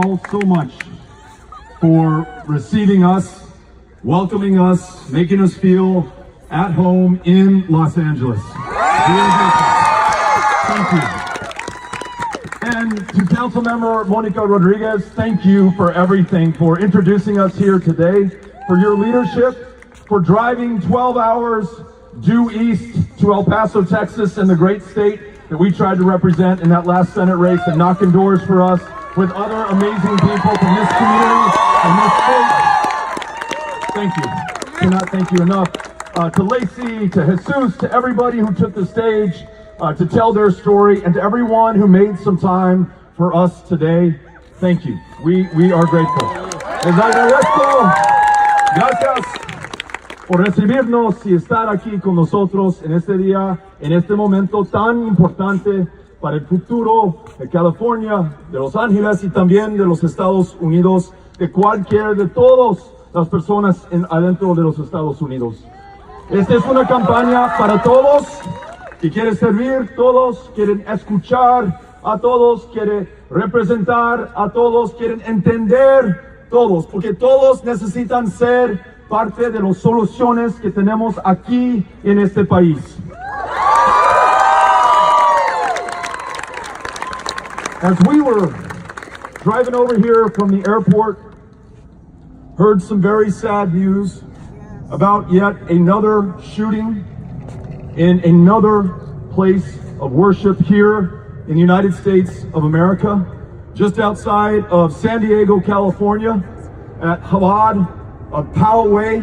all so much for receiving us, welcoming us, making us feel at home in Los Angeles. Thank you. And to Councilmember Monica Rodriguez, thank you for everything, for introducing us here today, for your leadership, for driving 12 hours due east to El Paso, Texas, and the great state that we tried to represent in that last Senate race, and knocking doors for us with other amazing people from this community and this state. Thank you. Cannot thank you enough. To Lacey, to Jesus, to everybody who took the stage to tell their story, and to everyone who made some time for us today, thank you. We are grateful. Les agradezco. Gracias por recibirnos y estar aquí con nosotros en este día, en este momento tan importante para el futuro de California, de Los Ángeles y también de los Estados Unidos, de de todas las personas adentro de los Estados Unidos. Esta es una campaña para todos, que quiere servir, todos quieren escuchar, a todos quieren representar, a todos quieren entender, todos, porque todos necesitan ser parte de las soluciones que tenemos aquí en este país. As we were driving over here from the airport, heard some very sad news about yet another shooting in another place of worship here in the United States of America, just outside of San Diego, California, at Chabad of Poway.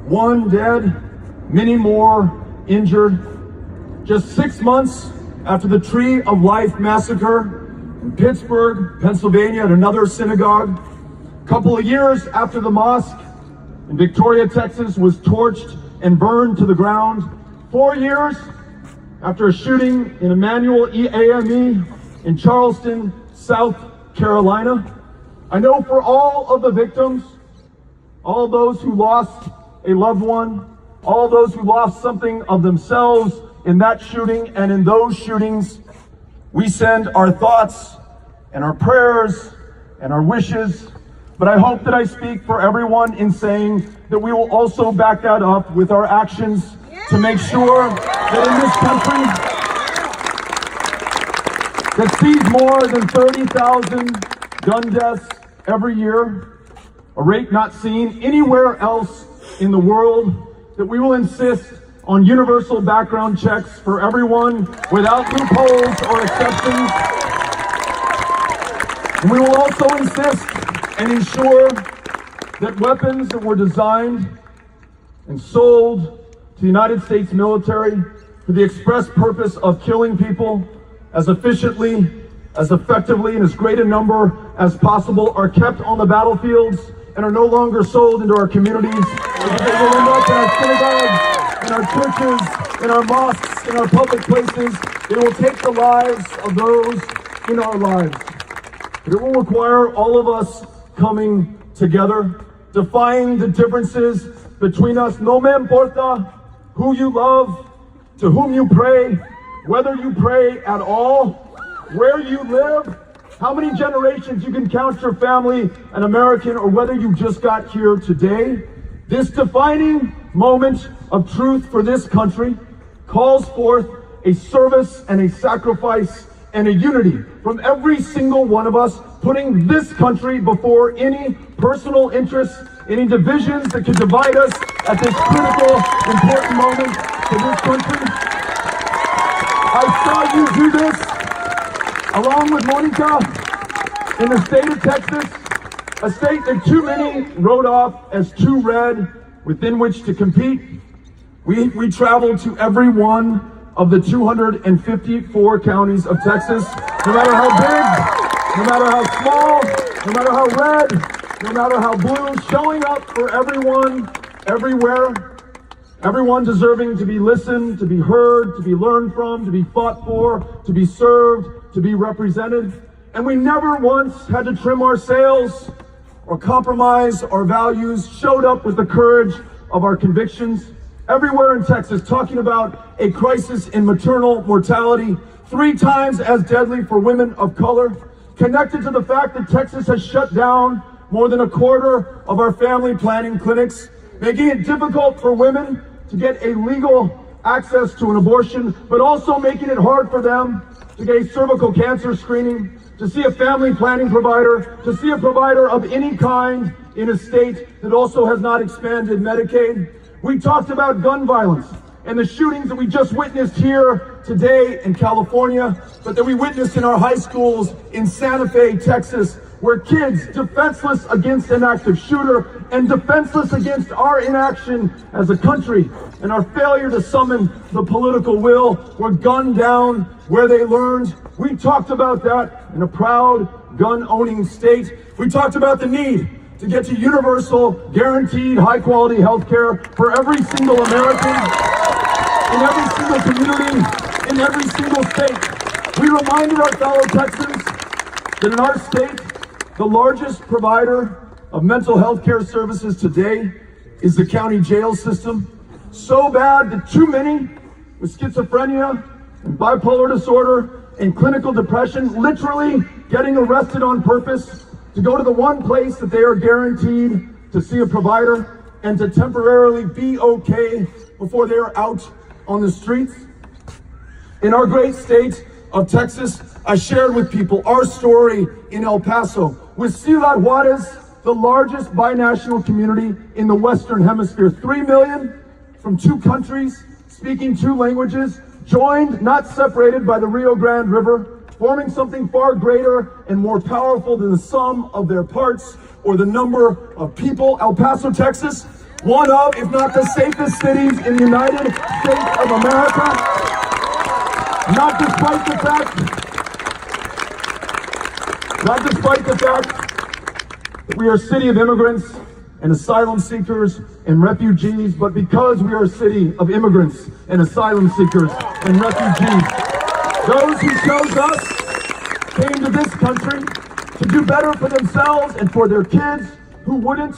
One dead, many more injured. Just 6 months after the Tree of Life massacre in Pittsburgh, Pennsylvania, at another synagogue. A couple of years after the mosque in Victoria, Texas, was torched and burned to the ground. 4 years after a shooting in Emmanuel AME in Charleston, South Carolina. I know for all of the victims, all those who lost a loved one, all those who lost something of themselves in that shooting and in those shootings, we send our thoughts and our prayers and our wishes. But I hope that I speak for everyone in saying that we will also back that up with our actions to make sure that in this country that sees more than 30,000 gun deaths every year, a rate not seen anywhere else in the world, that we will insist on universal background checks for everyone without loopholes or exceptions. And we will also insist and ensure that weapons that were designed and sold to the United States military for the express purpose of killing people as efficiently, as effectively, and as great a number as possible are kept on the battlefields and are no longer sold into our communities, because they will end up in our synagogues, in our churches, in our mosques, in our public places. They will take the lives of those in our lives. But it will require all of us coming together, defying the differences between us. No me importa who you love, to whom you pray, whether you pray at all, where you live, how many generations you can count your family an American, or whether you just got here today. This defining moment of truth for this country calls forth a service and a sacrifice and a unity from every single one of us, putting this country before any personal interests, any divisions that could divide us at this critical, important moment for this country. I saw you do this along with Monica in the state of Texas, a state that too many wrote off as too red within which to compete. We traveled to every one of the 254 counties of Texas, no matter how big, no matter how small, no matter how red, no matter how blue, showing up for everyone, everywhere, everyone deserving to be listened, to be heard, to be learned from, to be fought for, to be served, to be represented. And we never once had to trim our sails or compromise our values, showed up with the courage of our convictions. Everywhere in Texas, talking about a crisis in maternal mortality, 3 times as deadly for women of color, connected to the fact that Texas has shut down more than a quarter of our family planning clinics, making it difficult for women to get a legal access to an abortion, but also making it hard for them to get a cervical cancer screening, to see a family planning provider, to see a provider of any kind in a state that also has not expanded Medicaid. We talked about gun violence and the shootings that we just witnessed here today in California, but that we witnessed in our high schools in Santa Fe, Texas, where kids, defenseless against an active shooter and defenseless against our inaction as a country and our failure to summon the political will, were gunned down where they learned. We talked about that in a proud gun-owning state. We talked about the need to get to universal, guaranteed, high-quality health care for every single American, in every single community, in every single state. We reminded our fellow Texans that in our state, the largest provider of mental health care services today is the county jail system. So bad that too many with schizophrenia and bipolar disorder and clinical depression literally getting arrested on purpose to go to the one place that they are guaranteed to see a provider and to temporarily be okay before they are out on the streets. In our great state of Texas, I shared with people our story in El Paso, with Ciudad Juarez, the largest binational community in the Western Hemisphere. 3 million from 2 countries, speaking 2 languages, joined, not separated by the Rio Grande River, forming something far greater and more powerful than the sum of their parts or the number of people. El Paso, Texas, one of, if not the safest cities in the United States of America. Not despite the fact that we are a city of immigrants and asylum seekers and refugees, but because we are a city of immigrants and asylum seekers and refugees. Those who chose us came to this country to do better for themselves and for their kids who wouldn't,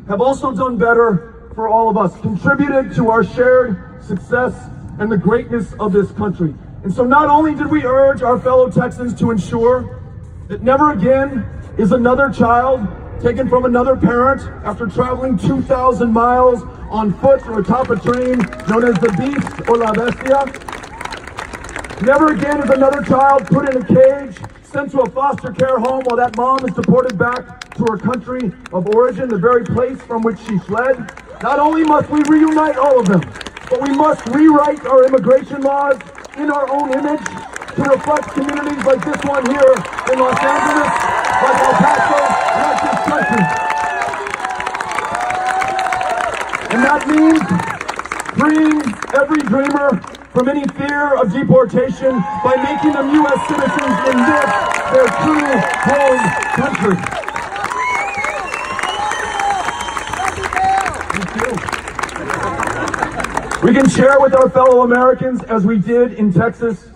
have also done better for all of us, contributed to our shared success and the greatness of this country. And so not only did we urge our fellow Texans to ensure that never again is another child taken from another parent after traveling 2,000 miles on foot or atop a train known as the Beast or La Bestia. Never again is another child put in a cage, sent to a foster care home while that mom is deported back to her country of origin, the very place from which she fled. Not only must we reunite all of them, but we must rewrite our immigration laws in our own image to reflect communities like this one here in Los Angeles, like El Paso, like this country. And that means freeing every dreamer from any fear of deportation by making them U.S. citizens in this, their true home country. Thank you. We can share with our fellow Americans, as we did in Texas,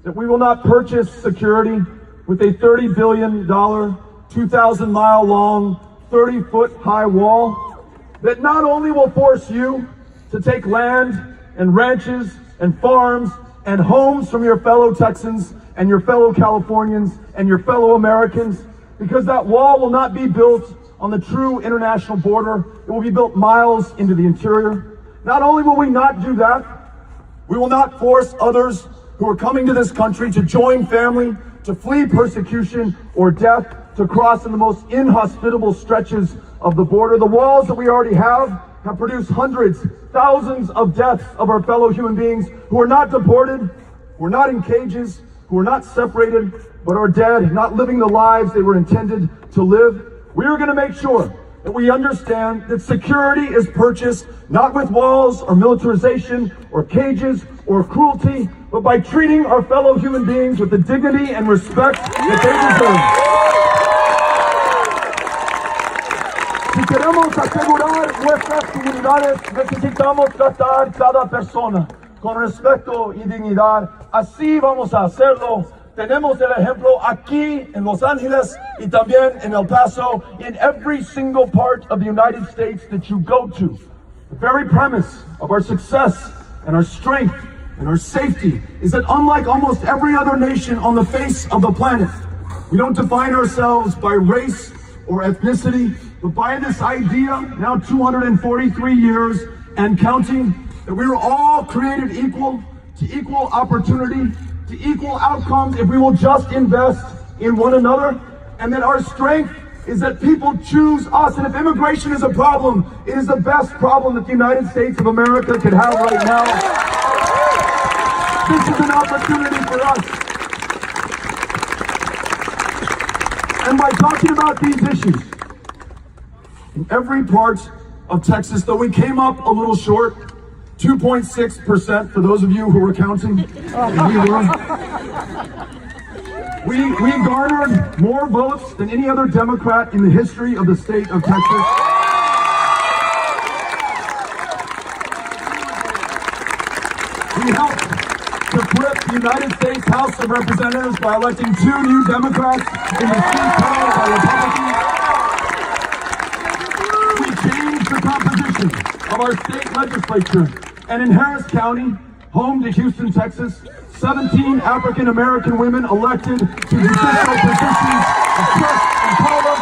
that we will not purchase security with a $30 billion, 2,000-mile long, 30-foot high wall that not only will force you to take land and ranches and farms and homes from your fellow Texans and your fellow Californians and your fellow Americans, because that wall will not be built on the true international border. It will be built miles into the interior. Not only will we not do that, we will not force others who are coming to this country to join family, to flee persecution or death, to cross in the most inhospitable stretches of the border. The walls that we already have produced hundreds, thousands of deaths of our fellow human beings who are not deported, who are not in cages, who are not separated, but are dead, not living the lives they were intended to live. We are going to make sure that we understand that security is purchased not with walls or militarization or cages or cruelty, but by treating our fellow human beings with the dignity and respect that they deserve. Si queremos asegurar nuestras comunidades, necesitamos tratar cada persona con respeto y dignidad. Así vamos a hacerlo. Tenemos el ejemplo aquí en Los Angeles y también en El Paso, in every single part of the United States that you go to. The very premise of our success and our strength and our safety is that unlike almost every other nation on the face of the planet, We don't define ourselves by race or ethnicity, but by this idea, now 243 years and counting, that we are all created equal, to equal opportunity, to equal outcomes if we will just invest in one another, and that our strength is that people choose us. And if immigration is a problem, it is the best problem that the United States of America could have right now. This is an opportunity for us. And by talking about these issues, in every part of Texas, though we came up a little short, 2.6% for those of you who were counting, we garnered more votes than any other Democrat in the history of the state of Texas. We helped to flip the United States House of Representatives by electing 2 new Democrats in the seat held by Republicans. We changed the composition of our state legislature, and in Harris County, home to Houston, Texas, 17 African American women elected to judicial positions of trust and power,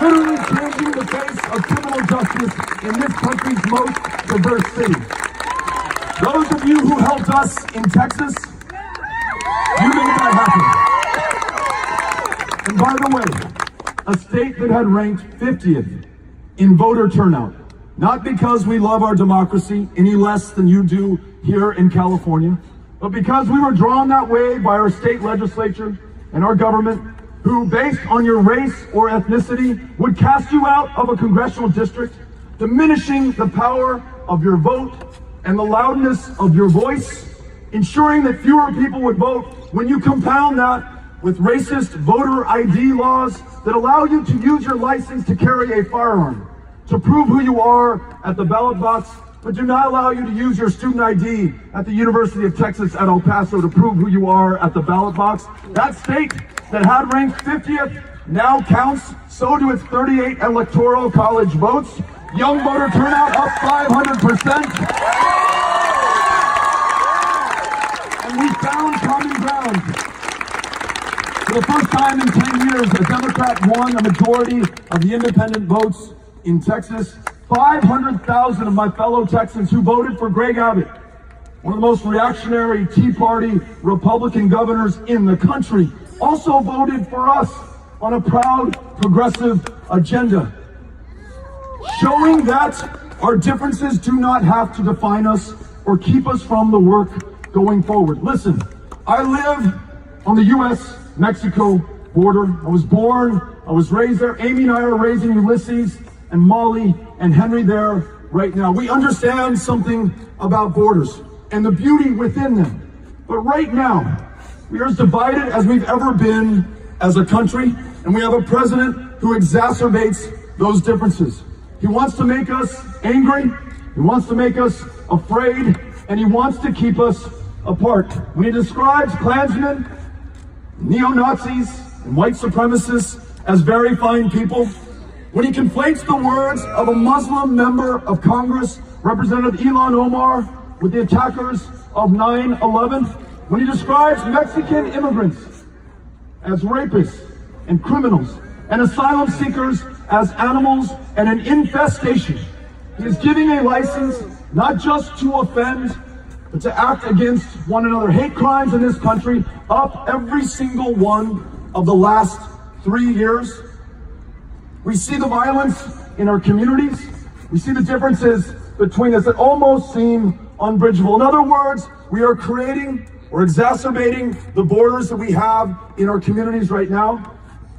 literally changing the face of criminal justice in this country's most diverse city. Those of you who helped us in Texas, you made that happen. And by the way, a state that had ranked 50th in voter turnout, not because we love our democracy any less than you do here in California, but because we were drawn that way by our state legislature and our government, who, based on your race or ethnicity, would cast you out of a congressional district, diminishing the power of your vote and the loudness of your voice, ensuring that fewer people would vote. When you compound that with racist voter ID laws that allow you to use your license to carry a firearm, to prove who you are at the ballot box, but do not allow you to use your student ID at the University of Texas at El Paso to prove who you are at the ballot box. That state that had ranked 50th now counts, so do its 38 electoral college votes. Young voter turnout up 500%. And we found common ground. For the first time in 10 years, a Democrat won a majority of the independent votes in Texas. 500,000 of my fellow Texans who voted for Greg Abbott, one of the most reactionary Tea Party Republican governors in the country, also voted for us on a proud progressive agenda, showing that our differences do not have to define us or keep us from the work going forward. Listen, I live on the U.S.-Mexico border. I was born, I was raised there. Amy and I are raising Ulysses and Molly and Henry there right now. We understand something about borders and the beauty within them. But right now, we are as divided as we've ever been as a country, and we have a president who exacerbates those differences. He wants to make us angry, he wants to make us afraid, and he wants to keep us apart. When he describes Klansmen, neo-Nazis, and white supremacists as very fine people, when he conflates the words of a Muslim member of Congress, Representative Ilhan Omar, with the attackers of 9/11, when he describes Mexican immigrants as rapists and criminals and asylum seekers as animals and an infestation, he is giving a license not just to offend, but to act against one another. Hate crimes in this country up every single one of the last 3 years. We see the violence in our communities. We see the differences between us that almost seem unbridgeable. In other words, we are creating or exacerbating the borders that we have in our communities right now.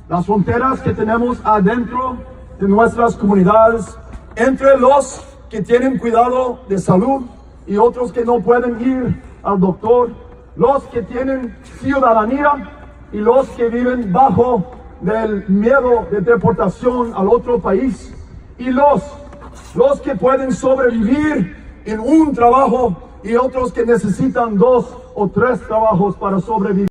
Las fronteras que tenemos adentro de nuestras comunidades, entre los que tienen cuidado de salud y otros que no pueden ir al doctor, los que tienen ciudadanía y los que viven bajo del miedo de deportación al otro país, y los que pueden sobrevivir en un trabajo y otros que necesitan 2 o 3 trabajos para sobrevivir.